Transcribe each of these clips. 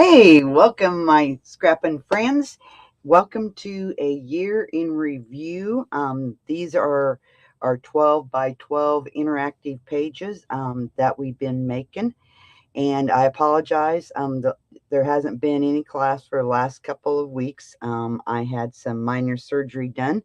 Hey, welcome my scrapping friends. Welcome to a year in review. These are our 12 by 12 interactive pages that we've been making. And I apologize, there hasn't been any class for the last couple of weeks. I had some minor surgery done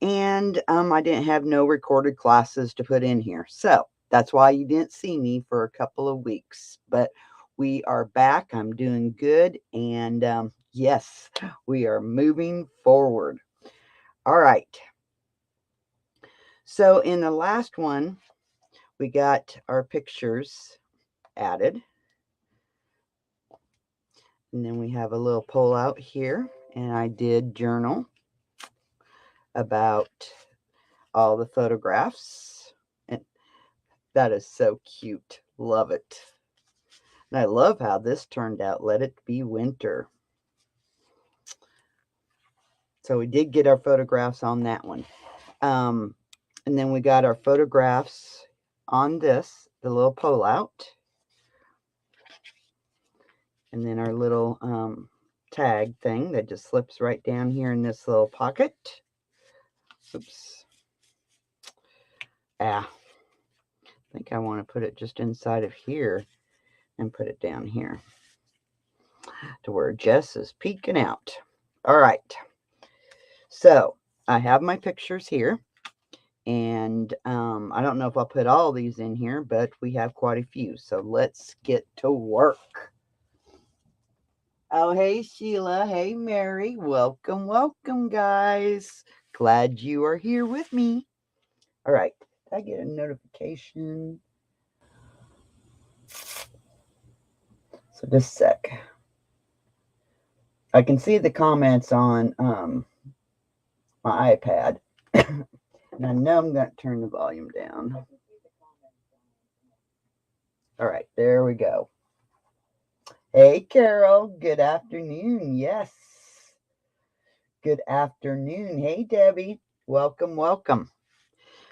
and I didn't have no recorded classes to put in here. So that's why you didn't see me for a couple of weeks. But we are back. I'm doing good. And yes, we are moving forward. All right. So in the last one, we got our pictures added. And then we have a little pull out here. And I did journal about all the photographs. And that is so cute. Love it. And I love how this turned out. Let it be winter. So we did get our photographs on that one. And then we got our photographs on this, the little pull out. And then our little tag thing that just slips right down here in this little pocket. Oops. I think I want to put it just inside of here and put it down here to where Jess is peeking out. All right. So I have my pictures here. And I don't know if I'll put all these in here, but we have quite a few. So let's get to work. Oh, hey, Sheila. Hey, Mary. Welcome, welcome, guys. Glad you are here with me. All right. Did I get a notification? So just a sec. I can see the comments on my iPad. And I know I'm going to turn the volume down. All right. There we go. Hey, Carol. Good afternoon. Yes. Good afternoon. Hey, Debbie. Welcome, welcome.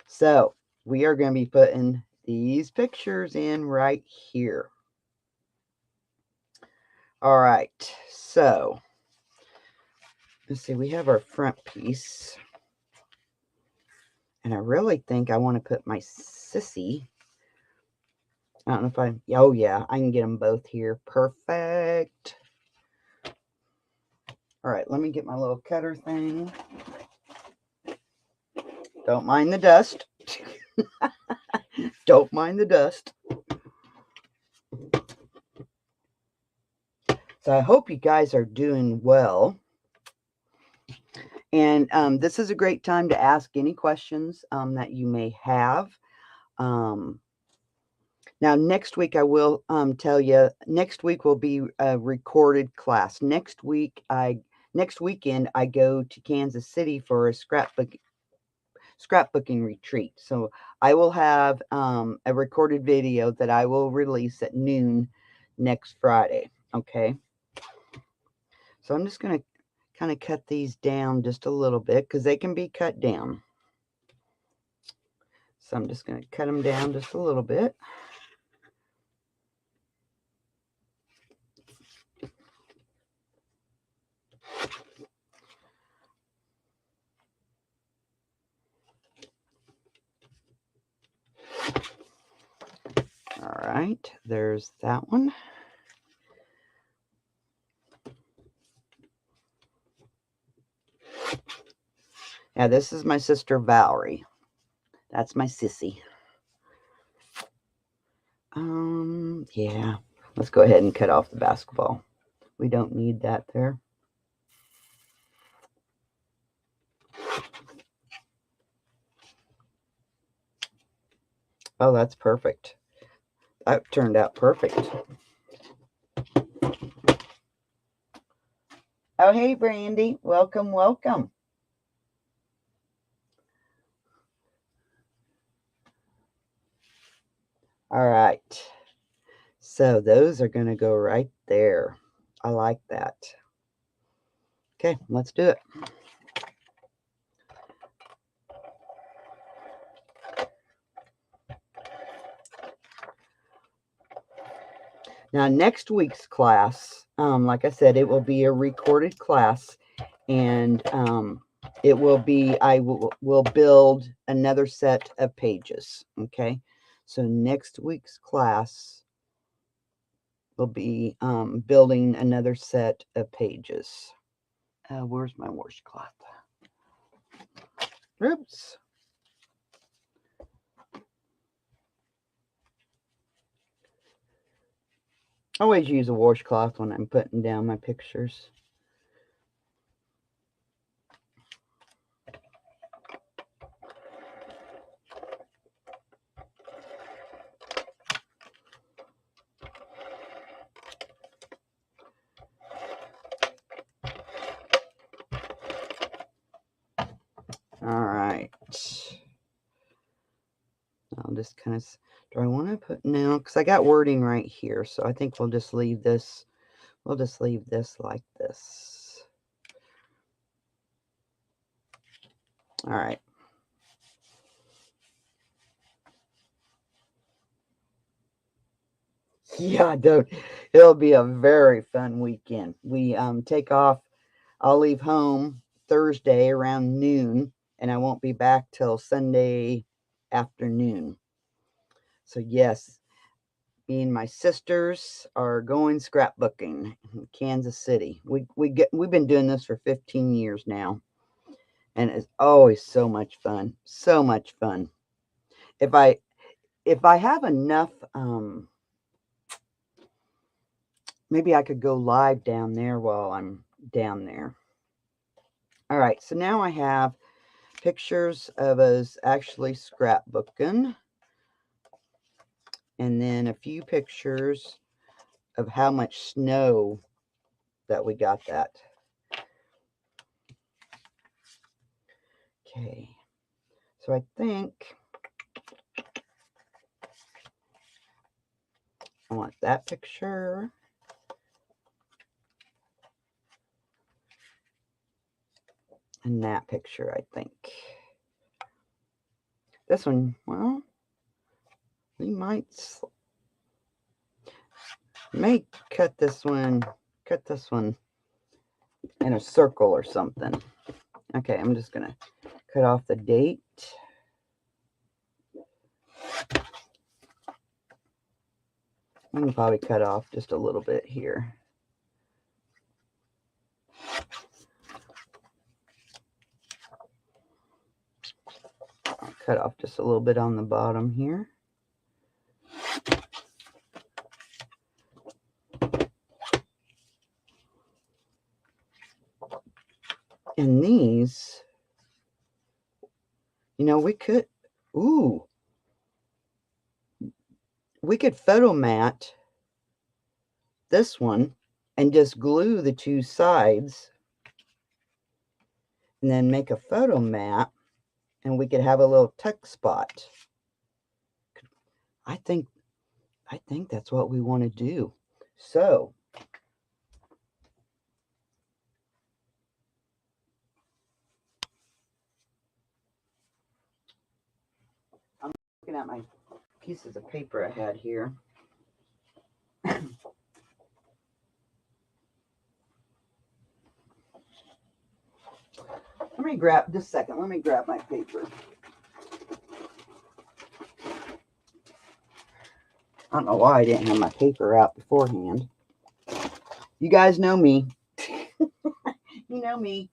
So we are going to be putting these pictures in right here. All right. So let's see. We have our front piece. And I really think I want to put my sissy. I don't know if oh yeah, I can get them both here. Perfect. All right, let me get my little cutter thing. Don't mind the dust. Don't mind the dust. So I hope you guys are doing well. And this is a great time to ask any questions that you may have. Now, next week, I will tell you, next week will be a recorded class. Next weekend, I go to Kansas City for a scrapbooking retreat. So I will have a recorded video that I will release at noon next Friday. Okay. So I'm just going to kind of cut these down just a little bit because they can be cut down. So I'm just going to cut them down just a little bit. All right, there's that one. Yeah, this is my sister Valerie. That's my sissy. Yeah. Let's go ahead and cut off the basketball. We don't need that there. Oh, that's perfect. That turned out perfect. Oh, hey, Brandy. Welcome, welcome. All right. So those are going to go right there. I like that. Okay, let's do it. Now, next week's class, like I said, it will be a recorded class, and it will be, I will build another set of pages, okay? So next week's class will be building another set of pages. Where's my washcloth? Oops. I always use a washcloth when I'm putting down my pictures. All right. I'll just kind of, do I want to put now, because I got wording right here, so I think we'll just leave this, like this. All right. Yeah, dude, it'll be a very fun weekend. We take off, I'll leave home Thursday around noon, and I won't be back till Sunday afternoon. So yes, me and my sisters are going scrapbooking in Kansas City. We've been doing this for 15 years now, and it's always so much fun. So much fun. If I have enough, maybe I could go live down there while I'm down there. All right, so now I have pictures of us actually scrapbooking, and then a few pictures of how much snow that we got that. Okay, so I think I want that picture. And that picture, I think. This one, well, we may cut this one in a circle or something. Okay, I'm just gonna cut off the date. I can probably cut off just a little bit here. I'll cut off just a little bit on the bottom here. And these, you know, we could photo mat this one and just glue the two sides and then make a photo mat, and we could have a little tuck spot. I think that's what we want to do. So I'm looking at my pieces of paper I had here. Let me grab just a second. Let me grab my paper. I don't know why I didn't have my paper out beforehand. You guys know me. You know me.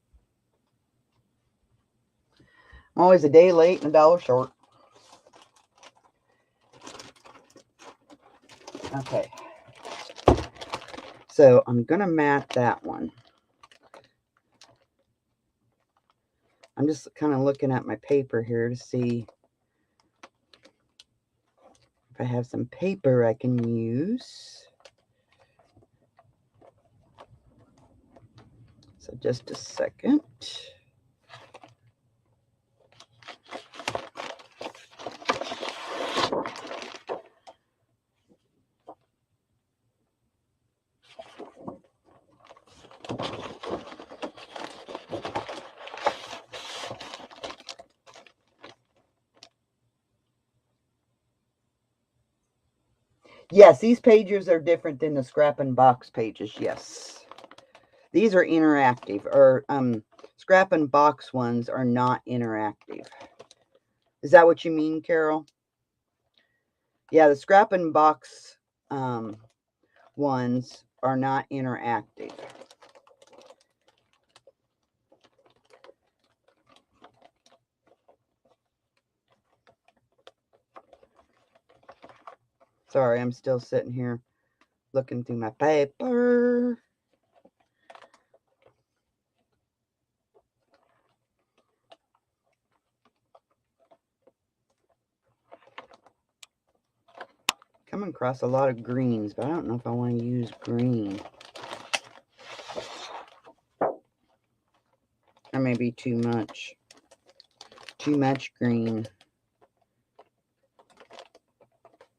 I'm always a day late and $1 short. Okay. So I'm going to mat that one. I'm just kind of looking at my paper here to see if I have some paper I can use. So just a second. Yes, these pages are different than the scrap and box pages. Yes. These are interactive, or scrap and box ones are not interactive. Is that what you mean, Carol? Yeah, the scrap and box ones are not interactive. Sorry, I'm still sitting here looking through my paper. Coming across a lot of greens, but I don't know if I want to use green. That may be too much. Too much green.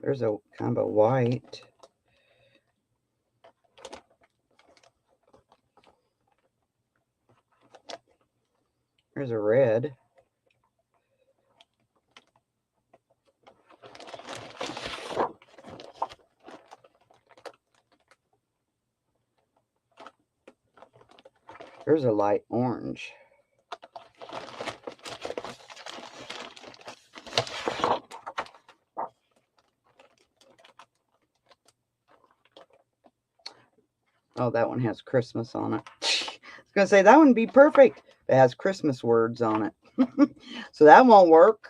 There's a kind of a white. There's a red. There's a light orange. Oh, that one has Christmas on it. I was going to say, that would be perfect. It has Christmas words on it. So that won't work.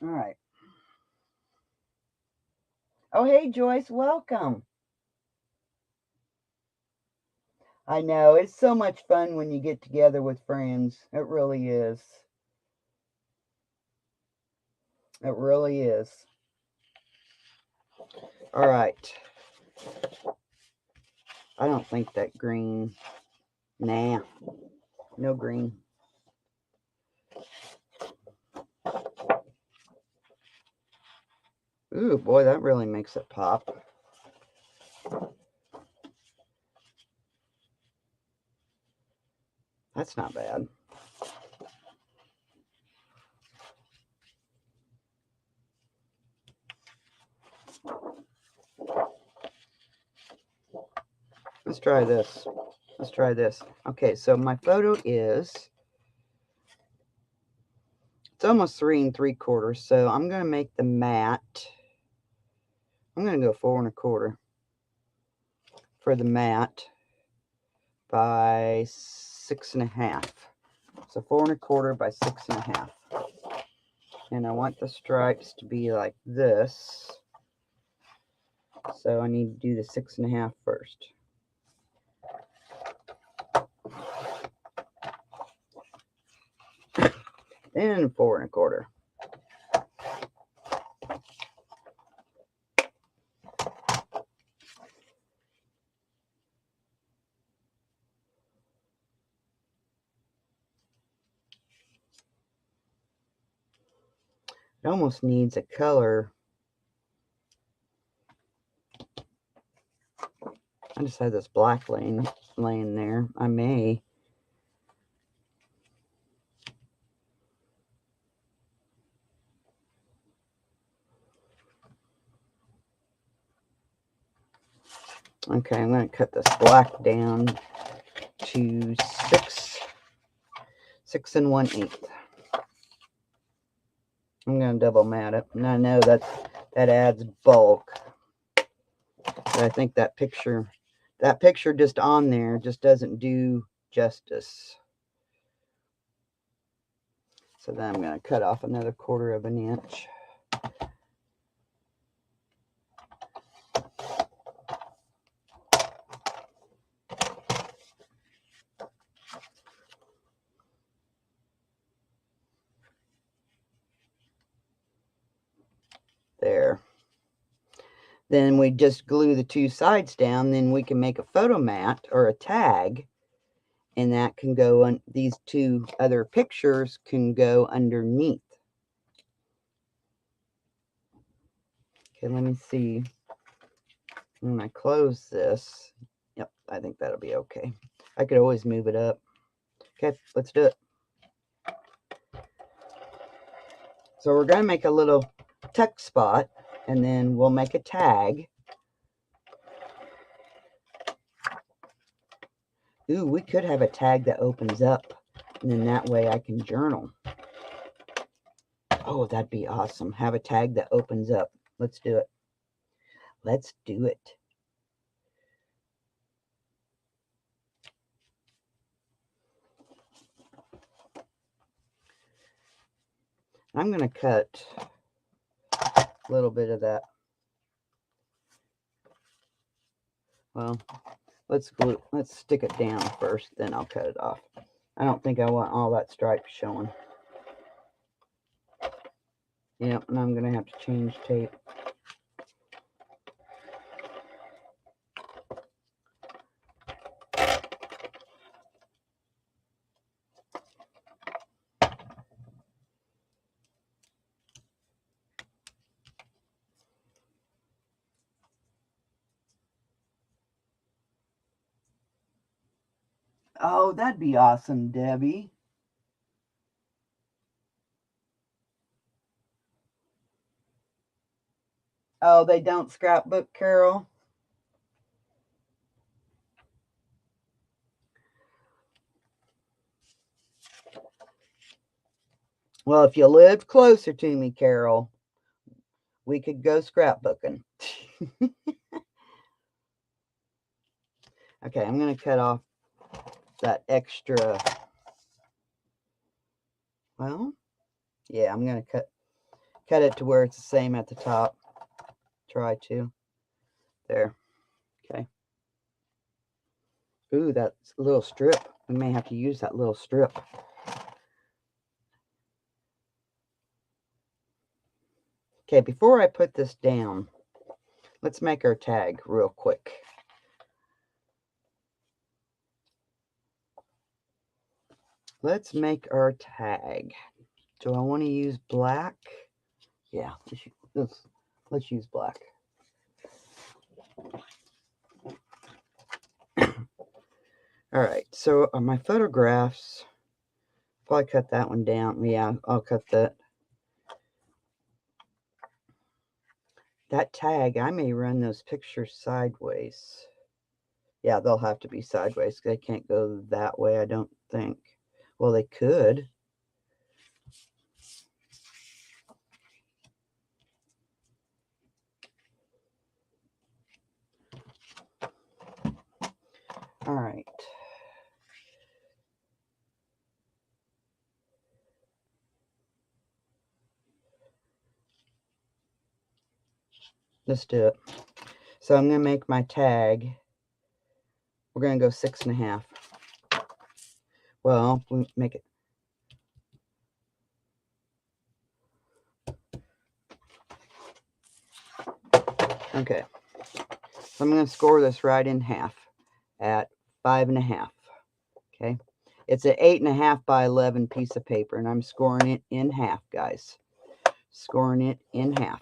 All right. Oh, hey, Joyce, welcome. I know, it's so much fun when you get together with friends. It really is. It really is. All right. I don't think that green. Nah, no green. Ooh, boy, that really makes it pop. That's not bad. Let's try this. Let's try this. Okay, so my photo is, it's almost 3 3/4, so I'm going to make the matte. I'm going to go 4 1/4 for the matte by 6 1/2. So 4 1/4 by 6 1/2. And I want the stripes to be like this. So I need to do the 6 1/2 first. Then 4 1/4. It almost needs a color. I just had this black laying there. I may. Okay, I'm going to cut this black down to 6 1/8. I'm going to double mat it. And I know that adds bulk. But I think that picture just on there just doesn't do justice. So then I'm going to cut off another 1/4 of an inch. There. Then we just glue the 2 sides down. Then we can make a photo mat or a tag. And that can go on, these 2 other pictures can go underneath. Okay, let me see. When I close this, yep, I think that'll be okay. I could always move it up. Okay, let's do it. So we're going to make a little text spot, and then we'll make a tag. Ooh, we could have a tag that opens up, and then that way I can journal. Oh, that'd be awesome. Have a tag that opens up. Let's do it. Let's do it. I'm going to cut a little bit of that. Well, let's stick it down first, then I'll cut it off. I don't think I want all that stripe showing. Yep, and I'm going to have to change tape. Oh, that'd be awesome, Debbie. Oh, they don't scrapbook, Carol? Well, if you lived closer to me, Carol, we could go scrapbooking. Okay, I'm going to cut off that extra. Well, yeah, I'm going to cut it to where it's the same at the top. Try to. There. Okay. Ooh, that little strip. We may have to use that little strip. Okay, before I put this down, let's make our tag real quick. Let's make our tag. Do I want to use black? Yeah, let's use black. All right, so my photographs, probably cut that one down. Yeah, I'll cut that. That tag, I may run those pictures sideways. Yeah, they'll have to be sideways. They can't go that way, I don't think. Well, they could. All right. Let's do it. So I'm going to make my tag. We're going to go 6.5. Well, we make it. Okay. So I'm going to score this right in half at 5.5. Okay. It's an 8.5 by 11 piece of paper, and I'm scoring it in half, guys. Scoring it in half.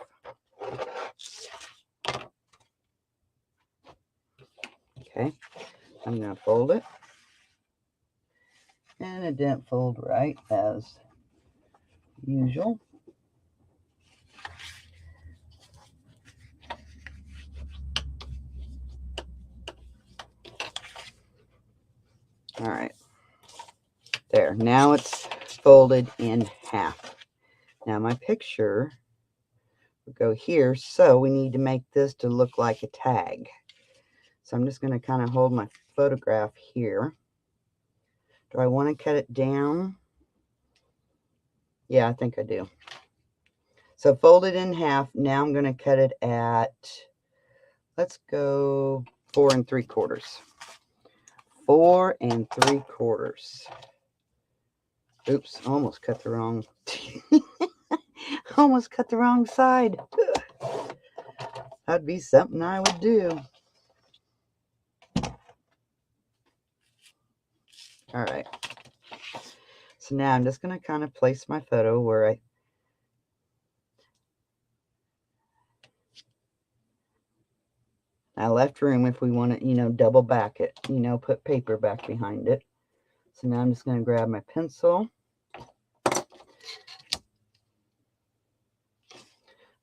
Okay. I'm going to fold it. And it didn't fold right as usual. All right. There. Now it's folded in half. Now my picture will go here, so we need to make this to look like a tag. So I'm just going to kind of hold my photograph here. Do I want to cut it down? Yeah, I think I do. So fold it in half. Now I'm going to cut it at, let's go 4 3/4. 4 3/4. Oops, almost cut the wrong. Almost cut the wrong side. That'd be something I would do. All right. So now I'm just going to kind of place my photo where I left room if we want to, you know, double back it, you know, put paper back behind it. So now I'm just going to grab my pencil.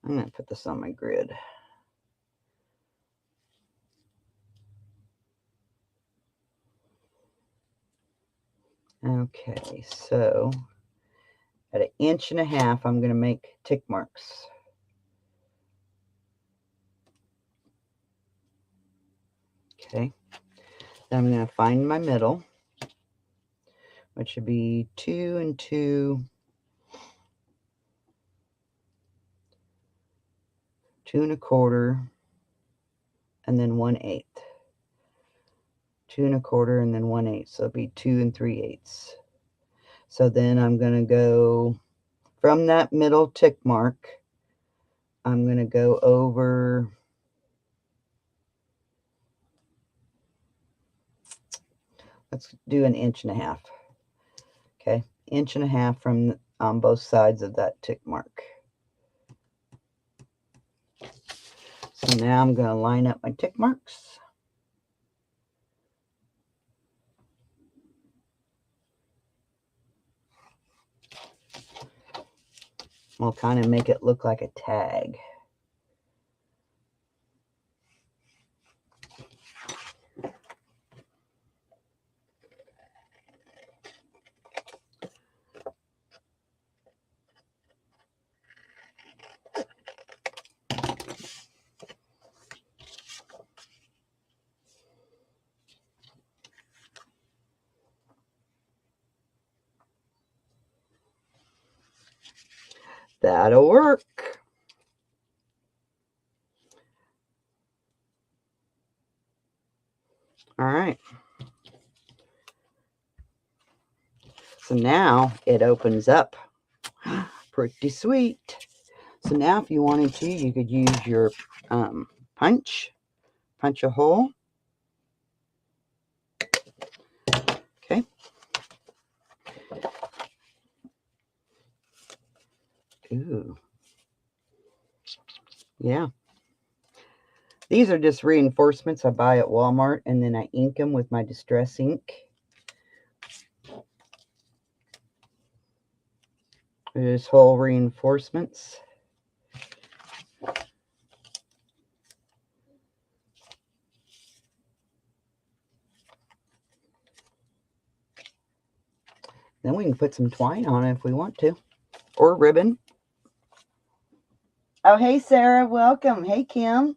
I'm going to put this on my grid. Okay, so at 1.5 inches, I'm going to make tick marks. Okay, then I'm going to find my middle, which should be 2 and 2, 2 1/4, and then 1/8. 2 1/4 and then 1/8, so it'll be 2 3/8. So then I'm going to go from that middle tick mark, I'm going to go over, let's do 1.5 inches. Okay, 1.5 inches from on both sides of that tick mark. So now I'm going to line up my tick marks. We'll kind of make it look like a tag. That'll work. All right. So now it opens up. Pretty sweet. So now if you wanted to, you could use your punch a hole. Okay. Ooh. Yeah. These are just reinforcements I buy at Walmart, and then I ink them with my Distress ink. There's whole reinforcements. Then we can put some twine on it if we want to, or ribbon. Oh, hey, Sarah, welcome. Hey, Kim.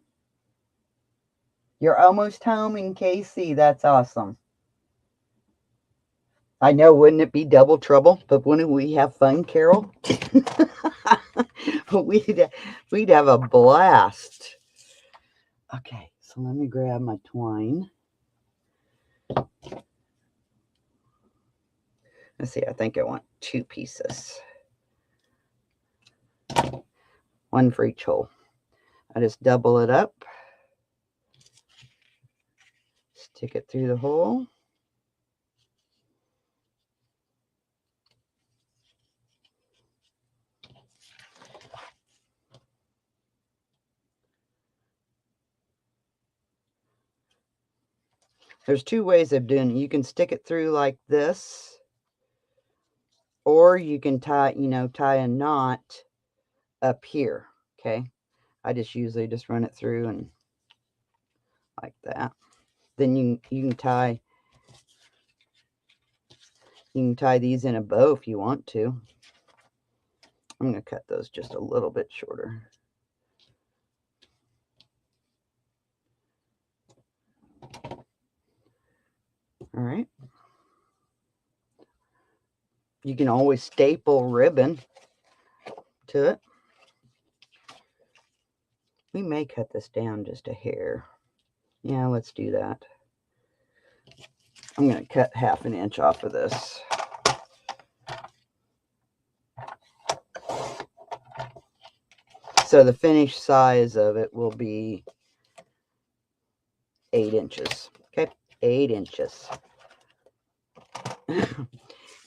You're almost home in KC. That's awesome. I know, wouldn't it be double trouble? But wouldn't we have fun, Carol? we'd have a blast. Okay, so let me grab my twine. Let's see, I think I want 2 pieces. 1 for each hole. I just double it up. Stick it through the hole. There's 2 ways of doing it. You can stick it through like this, or you can tie a knot up here. Okay, I just usually just run it through and like that. Then you can tie these in a bow if you want to. I'm going to cut those just a little bit shorter. All right. You can always staple ribbon to it. We may cut this down just a hair. Yeah, let's do that. I'm going to cut 1/2 inch off of this. So the finished size of it will be 8 inches. Okay, 8 inches.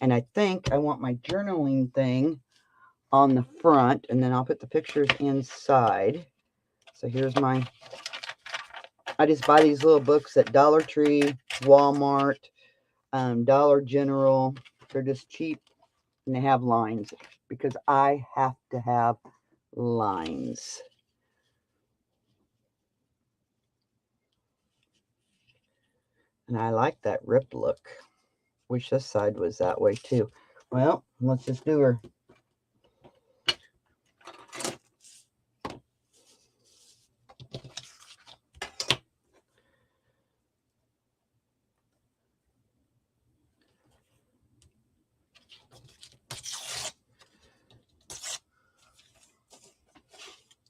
And I think I want my journaling thing on the front, and then I'll put the pictures inside. So here's my I just buy these little books at Dollar Tree, Walmart, Dollar General. They're just cheap and they have lines because I have to have lines. And I like that rip look. Wish this side was that way too. Well, let's just do her.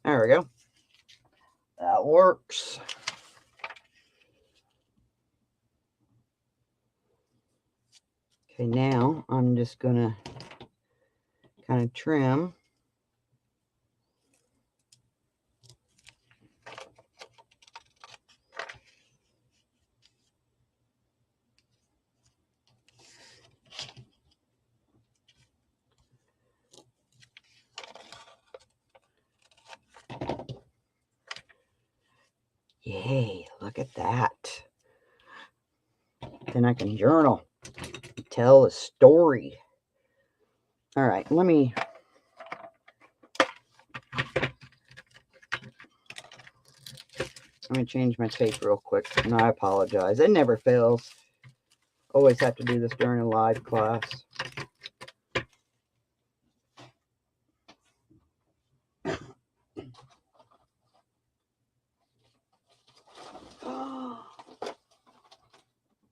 There we go. That works. Okay, now I'm just going to kind of trim. Yay, look at that. Then I can journal, tell a story. All right, let me change my tape real quick, and I apologize. It never fails. Always have to do this during a live class.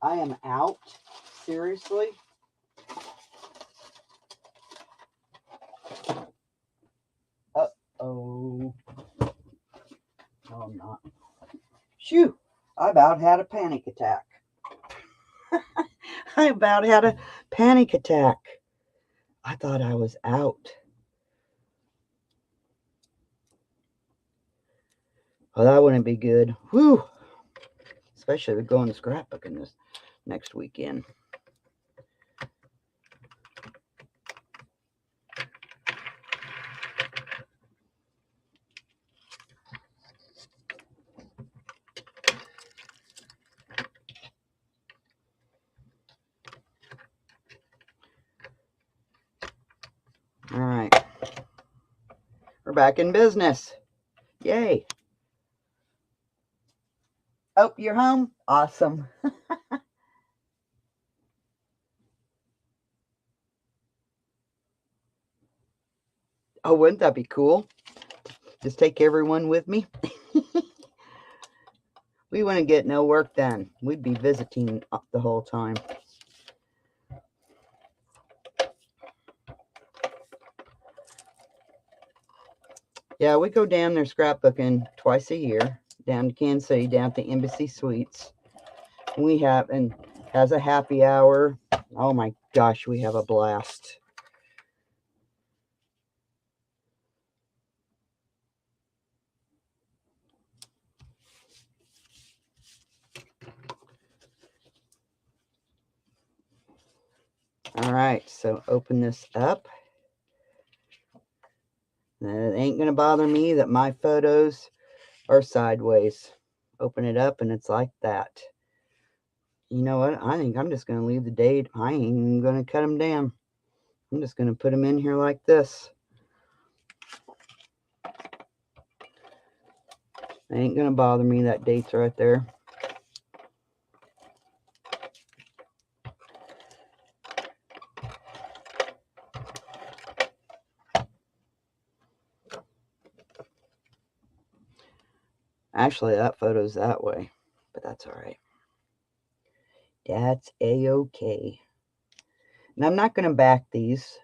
I am out. Seriously? Uh-oh. No, I'm not. Shoo! I about had a panic attack. I about had a panic attack. I thought I was out. Well, that wouldn't be good. Whew! Especially with going to scrapbooking this next weekend. All right. We're back in business. Yay. Oh, you're home? Awesome. Oh, wouldn't that be cool? Just take everyone with me. We wouldn't get no work done. We'd be visiting the whole time. Yeah, we go down there scrapbooking twice a year, down to Kansas City, down to Embassy Suites. We have, and has a happy hour. Oh my gosh, we have a blast. All right, so open this up. And it ain't gonna bother me that my photos are sideways. Open it up and it's like that. You know what? I think I'm just gonna leave the date. I ain't even gonna cut them down. I'm just gonna put them in here like this. It ain't gonna bother me. That date's right there. Actually, that photo's that way, but that's all right. That's a-okay. And I'm not going to back these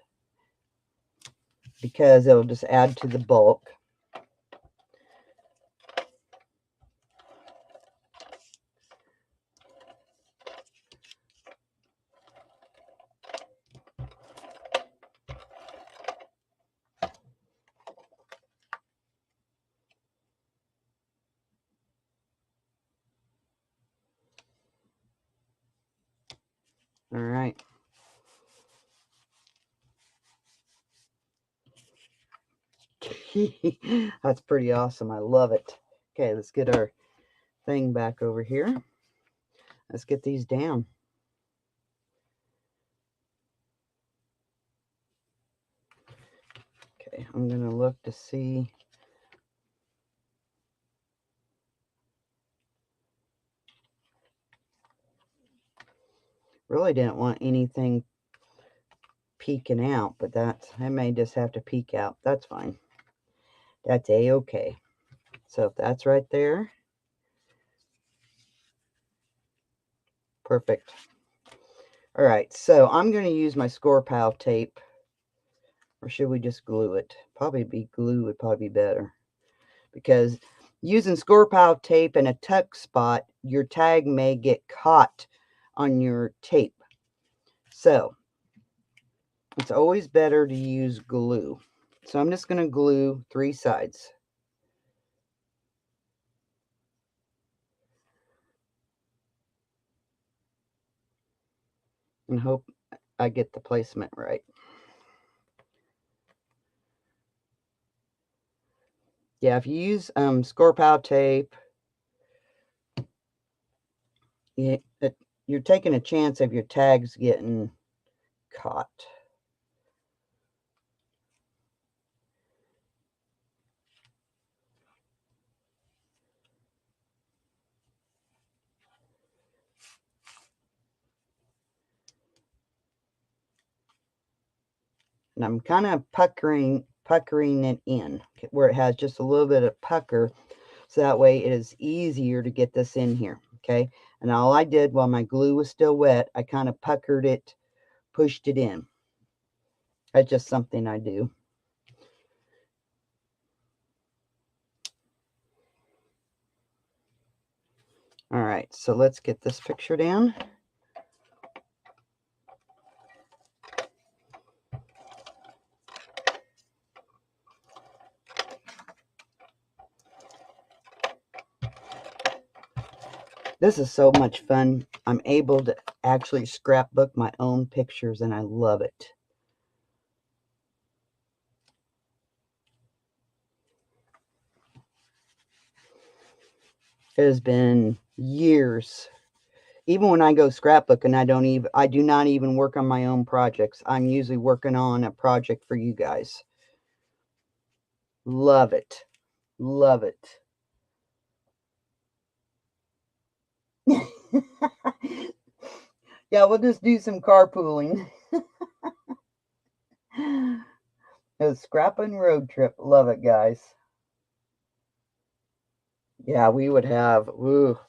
because it'll just add to the bulk. All right. That's pretty awesome. I love it. Okay, let's get our thing back over here. Let's get these down. Okay, I'm going to look to see. Really didn't want anything peeking out, but I may just have to peek out. That's fine. That's a-okay. So if that's right there, perfect. All right, so I'm going to use my score pile tape, or should we just glue it? Probably glue would probably be better, because using score pile tape in a tuck spot, your tag may get caught on your tape. So it's always better to use glue. So I'm just going to glue 3 sides. And hope I get the placement right. Yeah, if you use score pile tape, you're taking a chance of your tags getting caught. And I'm kind of puckering it in where it has just a little bit of pucker, so that way it is easier to get this in here. Okay, and all I did while my glue was still wet, I kind of puckered it, pushed it in. That's just something I do. All right, so let's get this picture down. This is so much fun. I'm able to actually scrapbook my own pictures, and I love it. It has been years. Even when I go scrapbooking, I do not even work on my own projects. I'm usually working on a project for you guys. Love it. Love it. Yeah, we'll just do some carpooling. A scrapping road trip. Love it, guys. Yeah, we would have. Ooh,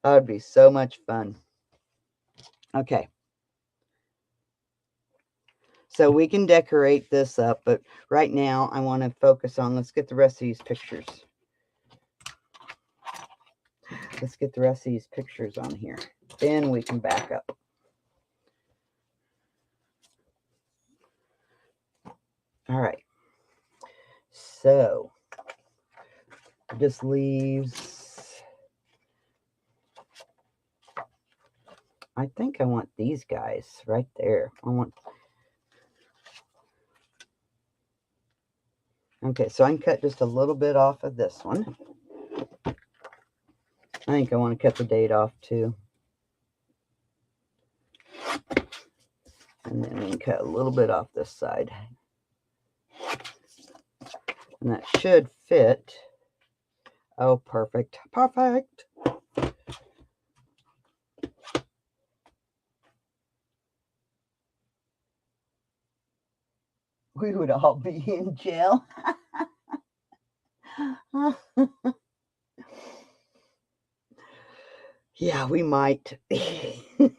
that would be so much fun. Okay. So we can decorate this up, but right now I want to focus on, let's get the rest of these pictures. Let's get the rest of these pictures on here. Then we can back up. All right. So just leaves. I think I want these guys right there. Okay, so I can cut just a little bit off of this one. I think I want to cut the date off too. And then we can cut a little bit off this side. And that should fit. Oh, perfect. Perfect. We would all be in jail. Yeah, we might. Because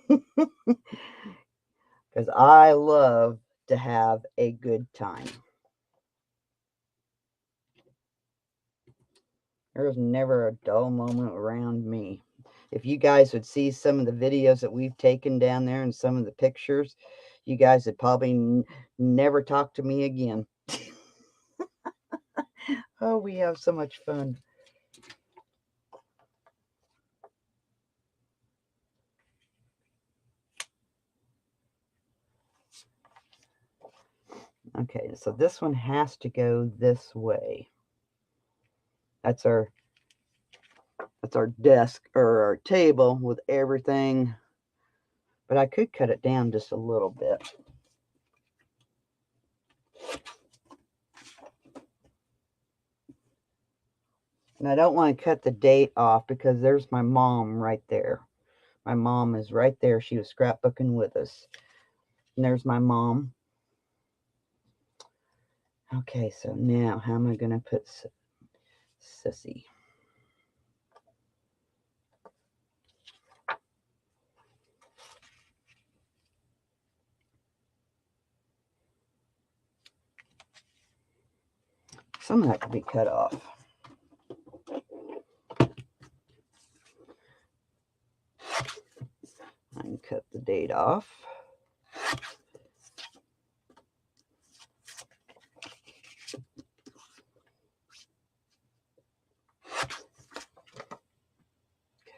I love to have a good time. There's never a dull moment around me. If you guys would see some of the videos that we've taken down there and some of the pictures, you guys would probably never talk to me again. Oh, we have so much fun. Okay, so this one has to go this way. That's That's our desk or our table with everything. But I could cut it down just a little bit. And I don't want to cut the date off because there's my mom right there. My mom is right there. She was scrapbooking with us. And there's my mom. Okay, so now how am I going to put Sissy? Some of that could be cut off. I can cut the date off.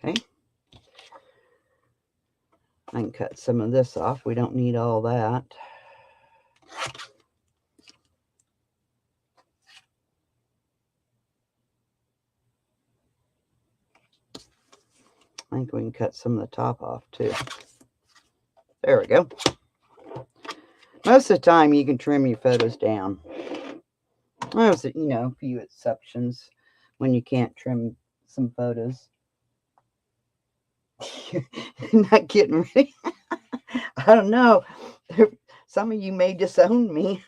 Okay. I can cut some of this off. We don't need all that. I think we can cut some of the top off too. There we go. Most of the time you can trim your photos down. There's, you know, a few exceptions when you can't trim some photos. Not getting ready. I don't know. Some of you may disown me.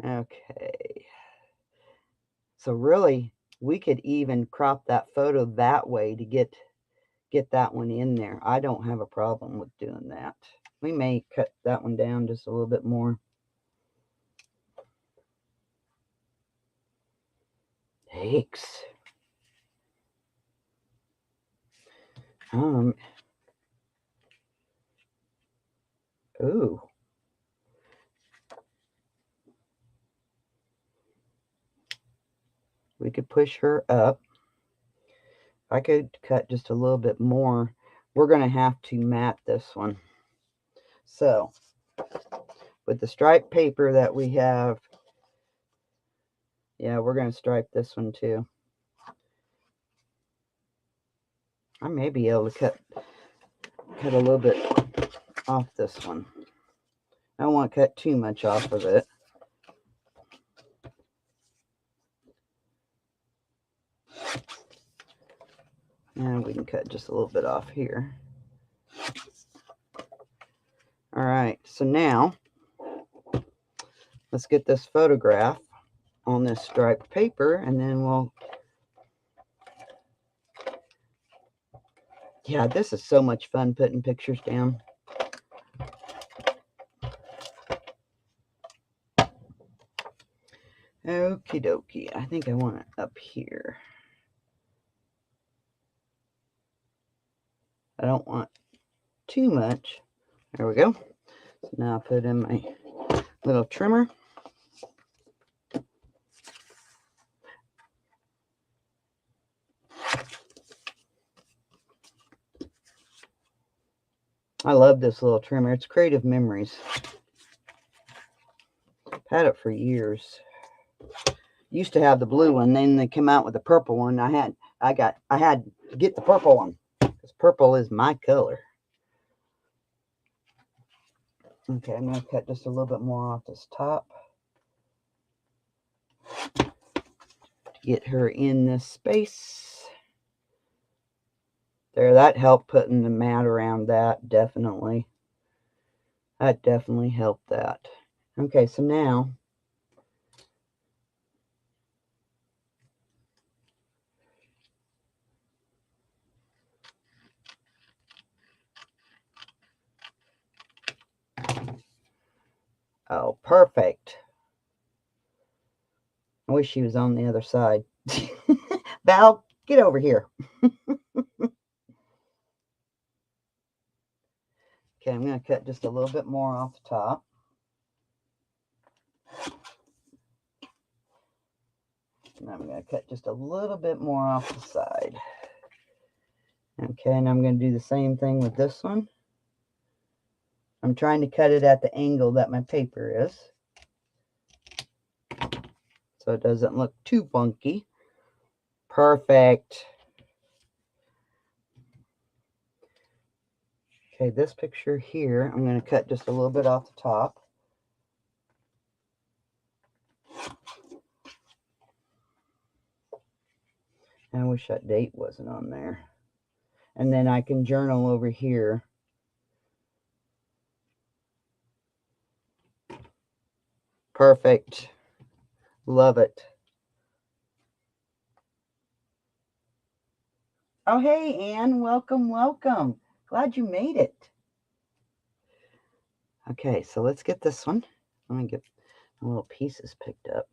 Okay. So really, we could even crop that photo that way to get that one in there. I don't have a problem with doing that. We may cut that one down just a little bit more. Thanks. Ooh. We could push her up. I could cut just a little bit more. We're going to have to mat this one. So, with the striped paper that we have, yeah, we're going to stripe this one too. I may be able to cut a little bit off this one. I don't want to cut too much off of it. And we can cut just a little bit off here. All right, so now let's get this photograph on this striped paper, and then we'll... Yeah, this is so much fun putting pictures down. Okie dokie. I think I want it up here. I don't want too much. There we go. So now I'll put in my little trimmer. I love this little trimmer. It's Creative Memories. I've had it for years. Used to have the blue one, then they came out with the purple one. I had to get the purple one because purple is my color. Okay, I'm going to cut just a little bit more off this top to get her in this space. There, that helped putting the mat around that, definitely. That definitely helped that. Okay, so now oh, perfect. I wish she was on the other side. Val, get over here. Okay, I'm going to cut just a little bit more off the top. And I'm going to cut just a little bit more off the side. Okay, and I'm going to do the same thing with this one. I'm trying to cut it at the angle that my paper is. so it doesn't look too funky. Perfect. Okay, this picture here, I'm going to cut just a little bit off the top. I wish that date wasn't on there. And then I can journal over here. Perfect. Love it. Oh, hey, Anne. Welcome, welcome. Glad you made it. Okay, so let's get this one. Let me get the little pieces picked up.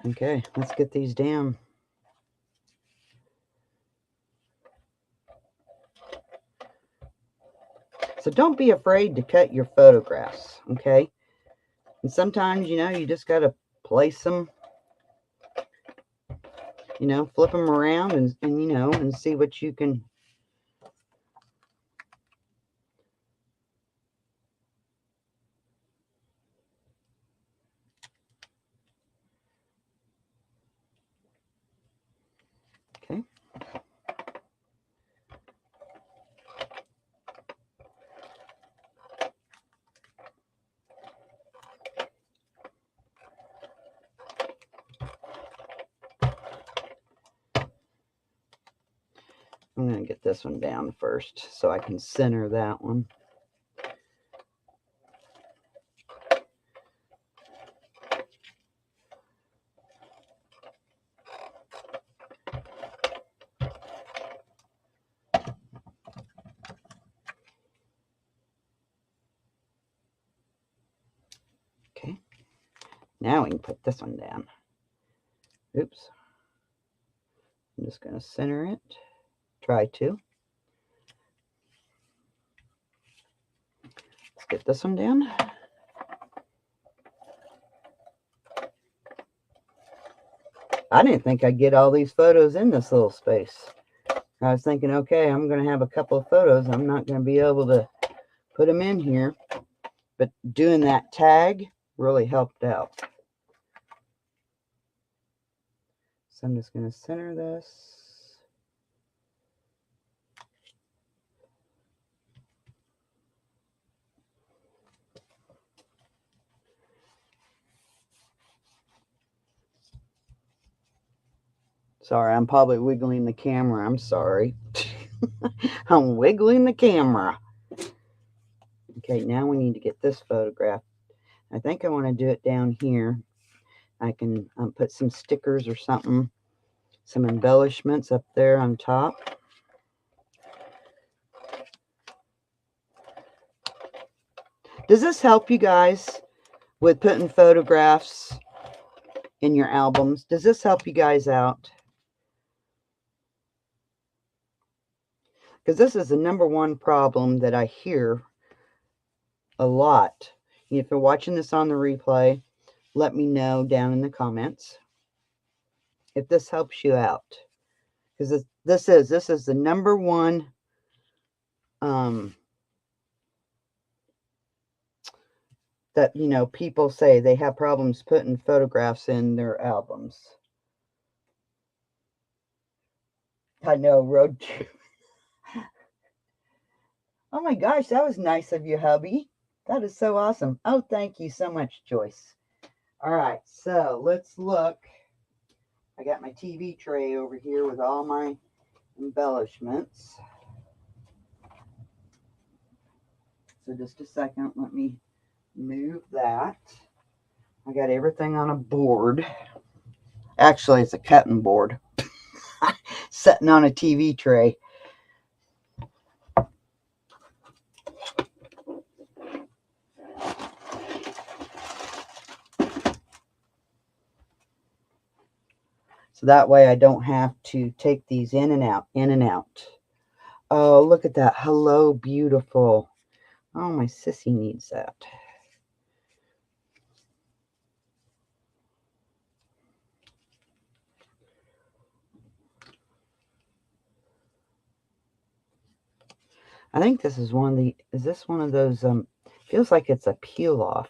Okay, let's get these down. So don't be afraid to cut your photographs, okay? And sometimes, you know, you just got to place them, you know, flip them around and you know, and see what you can. Okay. I'm going to get this one down first so I can center that one. Okay. Now we can put this one down. Oops. I'm just going to center it. Try to. Let's get this one down. I didn't think I'd get all these photos in this little space. I was thinking, okay, I'm going to have a couple of photos. I'm not going to be able to put them in here. But doing that tag really helped out. So I'm just going to center this. Sorry, I'm probably wiggling the camera. I'm sorry. I'm wiggling the camera. Okay, now we need to get this photograph. I think I want to do it down here. I can put some stickers or something, some embellishments up there on top. Does this help you guys with putting photographs in your albums? Does this help you guys out? Because this is the #1 problem that I hear a lot. If you're watching this on the replay, let me know down in the comments if this helps you out. Because this is the #1 that, you know, people say they have problems putting photographs in their albums. I know, road trip. Oh my gosh, that was nice of you, hubby. That is so awesome. Oh, thank you so much, Joyce. All right, so let's look. I got my TV tray over here with all my embellishments. So just a second, let me move that. I got everything on a board. Actually, it's a cutting board. Sitting on a TV tray. So that way I don't have to take these in and out, in and out. Oh, look at that. Hello, beautiful. Oh, my sissy needs that. I think this is one of the, is this one of those, feels like it's a peel off.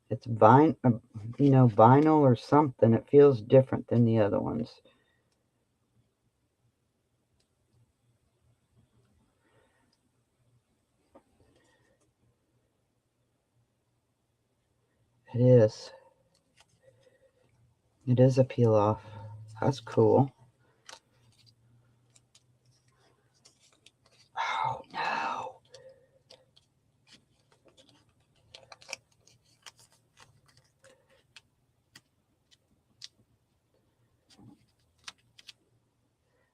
It's vinyl or something. It feels different than the other ones. It is. It is a peel off. That's cool. Oh no.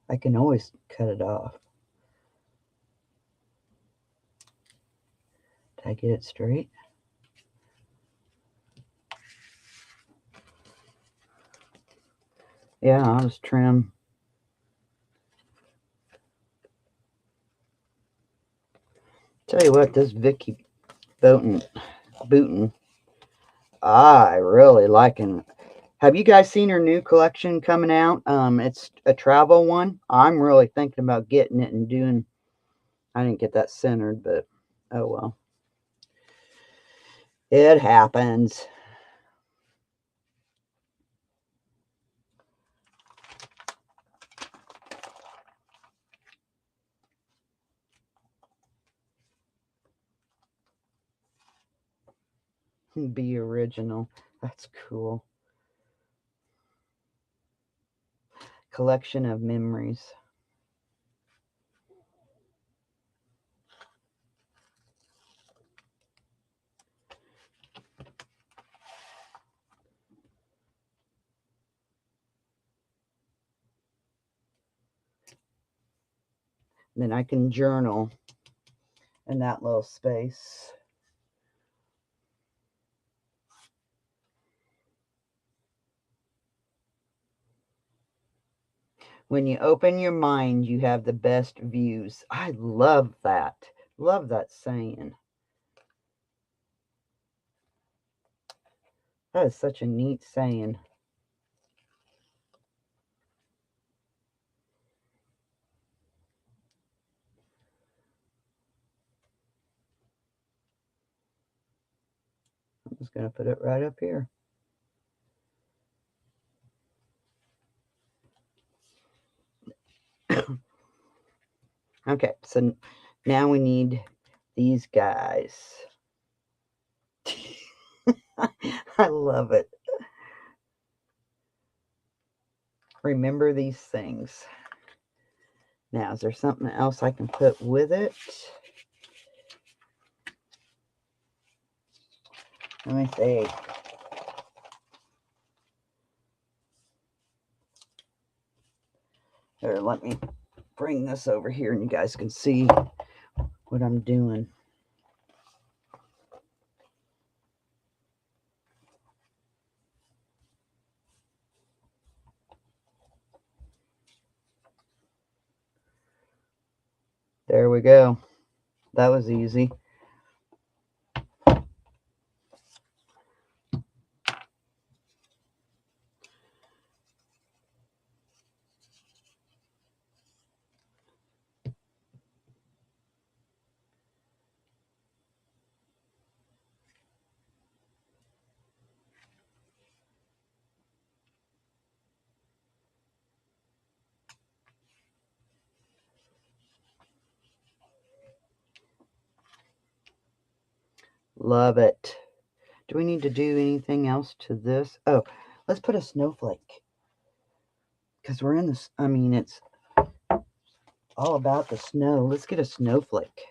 I can always cut it off. Did I get it straight? Yeah, I'll just trim. Tell you what, this Vicky Booten, I really liking. Have you guys seen her new collection coming out? It's a travel one. I'm really thinking about getting it and doing. I didn't get that centered, but oh well. It happens. Be original. That's cool. Collection of memories. Then I can journal in that little space. When you open your mind, you have the best views. I love that. Love that saying. That is such a neat saying. I'm just going to put it right up here. Okay, so now we need these guys. I love it. Remember these things. Now, is there something else I can put with it? Let me see. Here, let me bring this over here and you guys can see what I'm doing. There we go. That was easy. Love it. Do we need to do anything else to this? Oh, let's put a snowflake. Because we're in this, I mean, it's all about the snow. Let's get a snowflake.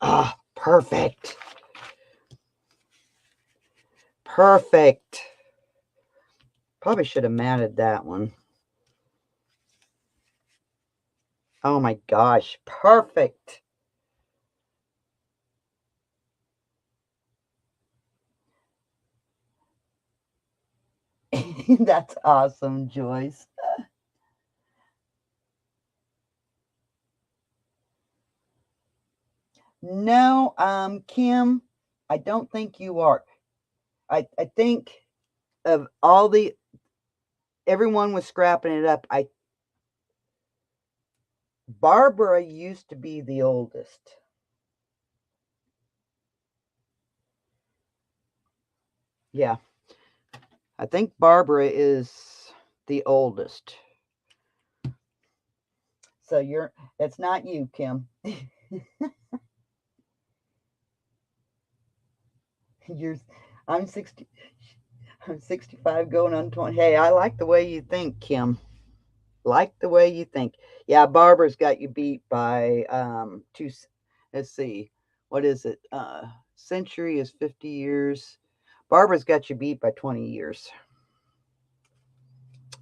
Ah, perfect. Perfect. Probably should have matted that one. Oh my gosh, perfect. That's awesome, Joyce. No, Kim, I don't think you are. I think of all the everyone was scrapping it up. Barbara used to be the oldest. Yeah, I think Barbara is the oldest. So it's not you, Kim. You're, I'm 60, I'm 65 going on 20. Hey, I like the way you think, Kim. Like the way you think. Yeah, Barbara's got you beat by two. Let's see, what is it? Century is 50 years. Barbara's got you beat by 20 years.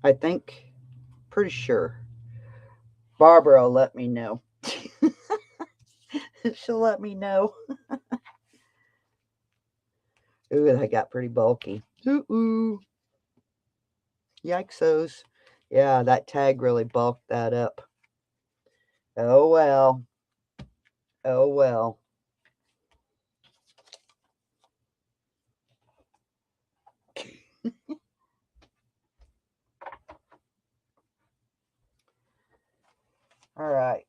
I think. Pretty sure. Barbara will let me know. She'll let me know. Ooh, that got pretty bulky. Ooh. Yikes. Yeah, that tag really bulked that up. Oh well. Oh well. All right.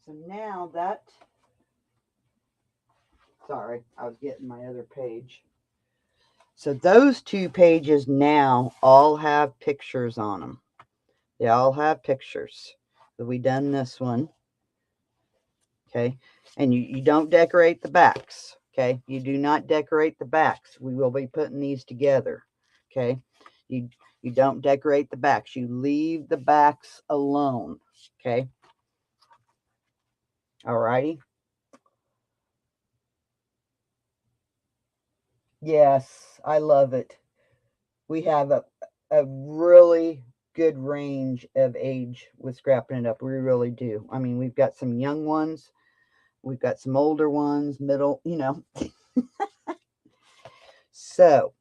So now that, sorry, I was getting my other page. So those two pages now all have pictures on them. They all have pictures. So we done this one. Okay. And you don't decorate the backs. Okay. You do not decorate the backs. We will be putting these together. Okay. You don't decorate the backs. You leave the backs alone. Okay. All righty. Yes, I love it. We have a really good range of age with scrapping it up. We really do. I mean, we've got some young ones, we've got some older ones, middle, So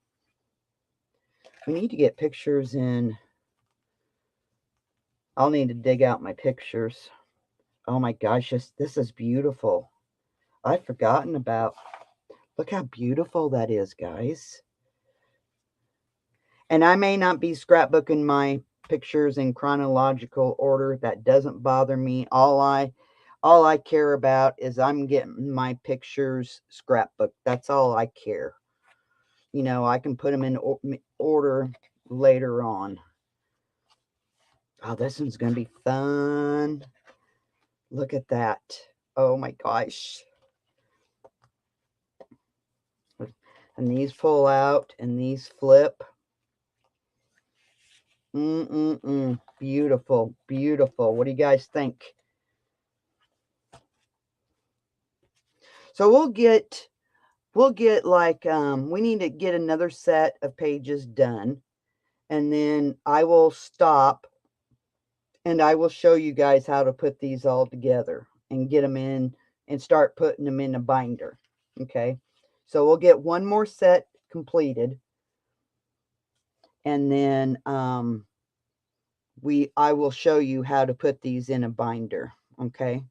we need to get pictures in. I'll need to dig out my pictures. Oh my gosh, this is beautiful. I've forgotten about. Look how beautiful that is, guys. And I may not be scrapbooking my pictures in chronological order. That doesn't bother me. All I care about is I'm getting my pictures scrapbook. That's all I care. I can put them in order later on. Oh, this one's going to be fun. Look at that. Oh my gosh. And these pull out and these flip. Beautiful, beautiful. What do you guys think? So we'll get like we need to get another set of pages done, and then I will stop and I will show you guys how to put these all together and get them in and start putting them in a binder. Okay, so we'll get one more set completed, and then I will show you how to put these in a binder. Okay,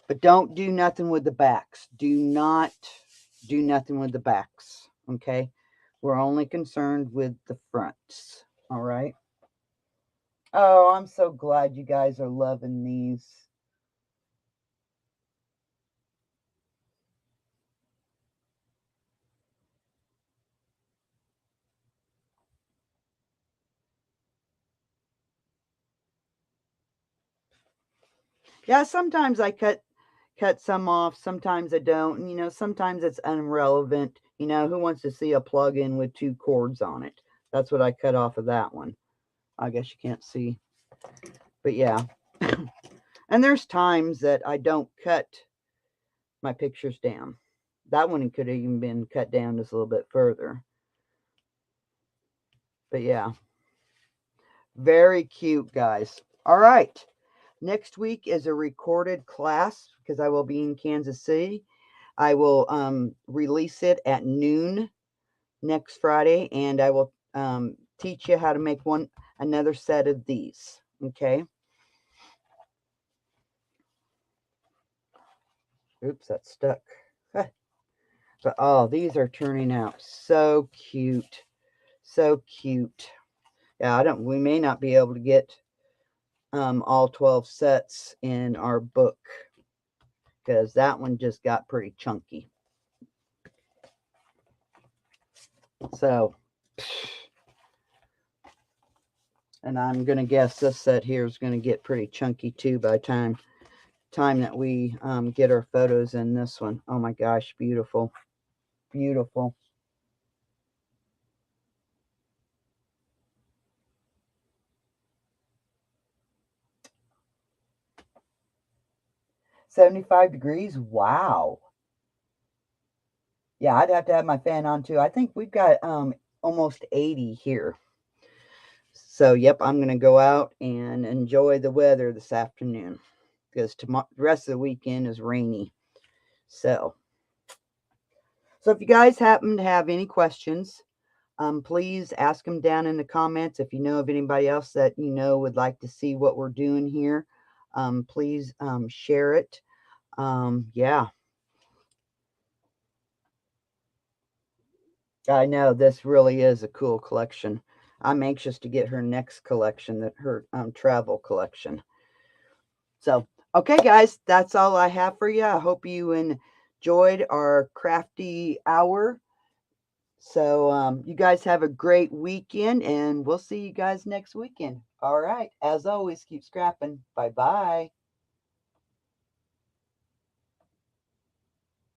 but don't do nothing with the backs. Do not do nothing with the backs. Okay, we're only concerned with the fronts. All right. Oh, I'm so glad you guys are loving these. Yeah, sometimes I cut some off, sometimes I don't. And, sometimes it's irrelevant. Who wants to see a plug-in with two cords on it? That's what I cut off of that one. I guess you can't see. But yeah. And there's times that I don't cut my pictures down. That one could have even been cut down just a little bit further. But yeah. Very cute, guys. All right. Next week is a recorded class because I will be in Kansas City. I will release it at noon next Friday, and I will teach you how to make another set of these. Okay. Oops, that's stuck. But oh, these are turning out so cute. So cute. Yeah, we may not be able to get all 12 sets in our book, because that one just got pretty chunky. So, and I'm going to guess this set here is going to get pretty chunky too by the time that we get our photos in this one. Oh my gosh, beautiful. Beautiful. $75. Wow. Yeah, I'd have to have my fan on too. I think we've got almost 80 here. So, yep, I'm going to go out and enjoy the weather this afternoon, because the rest of the weekend is rainy. So if you guys happen to have any questions, please ask them down in the comments. If you know of anybody else that you know would like to see what we're doing here, please share it. Yeah. I know this really is a cool collection. I'm anxious to get her next collection, her travel collection. So, okay, guys, that's all I have for you. I hope you enjoyed our crafty hour. So, you guys have a great weekend, and we'll see you guys next weekend. All right. As always, keep scrapping. Bye-bye.